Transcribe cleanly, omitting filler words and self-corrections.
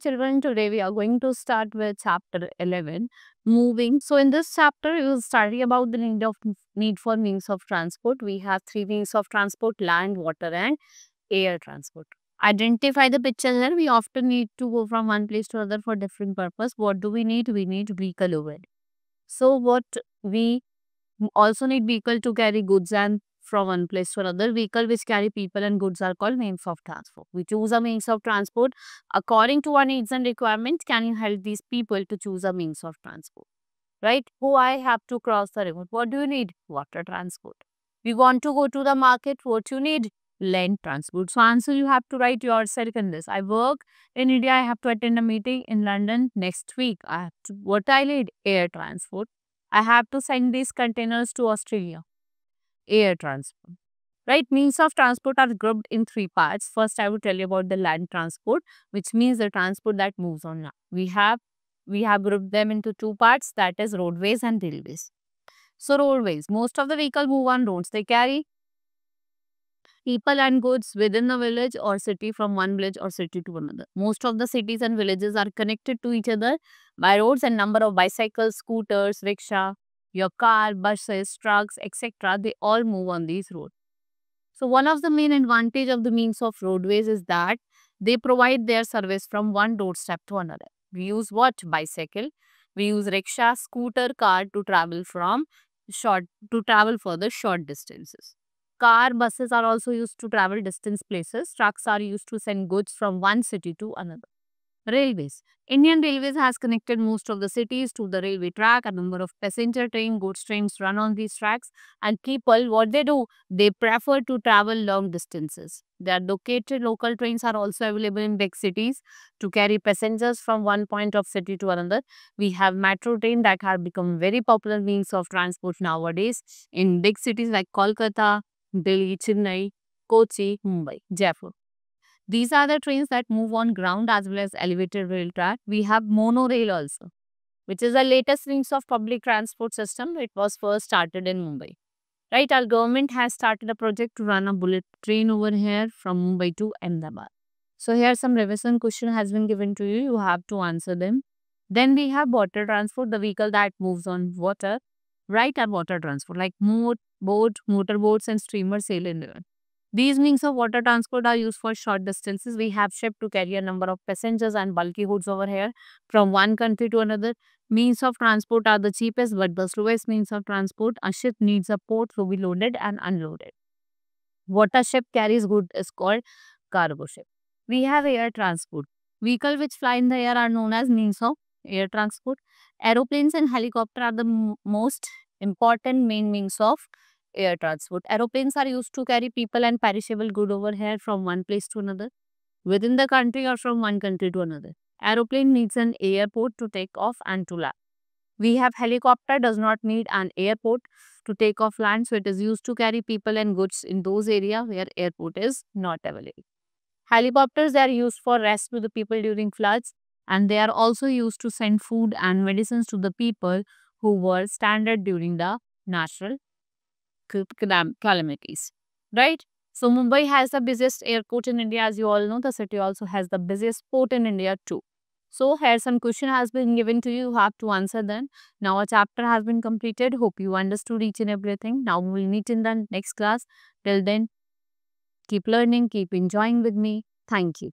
children, today we are going to start with chapter 11, moving. So in this chapter, we will study about the need for means of transport. We have three means of transport: land, water, and air transport. Identify the picture here. We often need to go from one place to another for different purpose. What do we need? We need vehicle over it. So what we also need vehicle to carry goods and from one place to another. Vehicle which carry people and goods are called means of transport. We choose a means of transport according to our needs and requirements. Can you help these people to choose a means of transport? Right? Who I have to cross the river. What do you need? Water transport. We want to go to the market. What you need? Land transport. So answer you have to write yourself in this. I work in India. I have to attend a meeting in London next week. What I need? Air transport. I have to send these containers to Australia. Air transport. Right? Means of transport are grouped in three parts. First, I will tell you about the land transport, which means the transport that moves on land. We have grouped them into two parts, that is roadways and railways. So roadways, most of the vehicles move on roads. They carry people and goods within the village or city from one village or city to another. Most of the cities and villages are connected to each other by roads, and number of bicycles, scooters, rickshaw, your car, buses, trucks, etc. They all move on these roads. So one of the main advantage of the means of roadways is that they provide their service from one doorstep to another. We use what? Bicycle. We use rickshaw, scooter, car to travel for the short distances. Car, buses are also used to travel distance places. Trucks are used to send goods from one city to another. Railways. Indian Railways has connected most of the cities to the railway track. A number of passenger train, goods trains run on these tracks. And people, what they do? They prefer to travel long distances. They are located. Local trains are also available in big cities to carry passengers from one point of city to another. We have metro train that have become very popular means of transport nowadays in big cities like Kolkata, Delhi, Chennai, Kochi, Mumbai, Jaipur. These are the trains that move on ground as well as elevated rail track. We have monorail also, which is the latest means of public transport system. It was first started in Mumbai. Right, our government has started a project to run a bullet train over here from Mumbai to Ahmedabad. So here some revision question has been given to you. You have to answer them. Then we have water transport, the vehicle that moves on water. Right, and water transport like motorboats and steamers sail in the river. These means of water transport are used for short distances. We have ship to carry a number of passengers and bulky goods over here from one country to another. Means of transport are the cheapest but the slowest means of transport. A ship needs a port to be loaded and unloaded. What a ship carries goods is called cargo ship. We have air transport. Vehicles which fly in the air are known as means of air transport. Aeroplanes and helicopter are the most important main means of air transport. Aeroplanes are used to carry people and perishable good over here from one place to another, within the country or from one country to another. Aeroplane needs an airport to take off and to land. We have helicopter does not need an airport to take off land, so it is used to carry people and goods in those areas where airport is not available. Helicopters, they are used for rescue the people during floods, and they are also used to send food and medicines to the people who were stranded during the natural calamities. Right? So Mumbai has the busiest airport in India, as you all know. The city also has the busiest port in India too. So here some question has been given to you. You have to answer them. Now a chapter has been completed. Hope you understood each and everything. Now we will meet in the next class. Till then, keep learning, keep enjoying with me. Thank you.